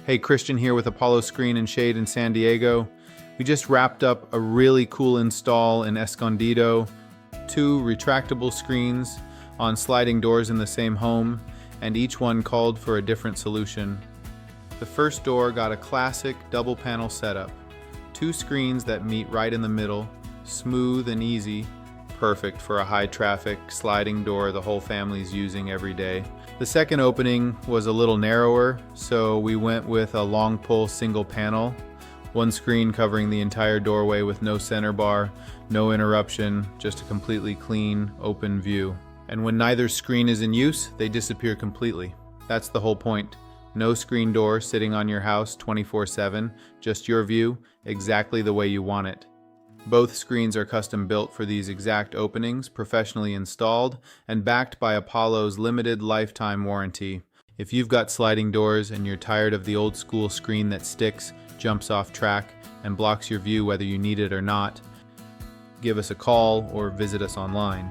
Hey, Christian here with Apollo Screen and Shade in San Diego. We just wrapped up a really cool install in Escondido, 2 retractable screens on sliding doors in the same home, and each one called for a different solution. The first door got a classic double panel setup, 2 screens that meet right in the middle, smooth and easy, perfect for a high traffic sliding door the whole family's using every day. The second opening was a little narrower, so we went with a long pull single panel, 1 screen covering the entire doorway with no center bar, no interruption, just a completely clean, open view. And when neither screen is in use, they disappear completely. That's the whole point. No screen door sitting on your house 24/7, just your view, exactly the way you want it. Both screens are custom built for these exact openings, professionally installed, and backed by Apollo's limited lifetime warranty. If you've got sliding doors and you're tired of the old school screen that sticks, jumps off track, and blocks your view whether you need it or not, give us a call or visit us online.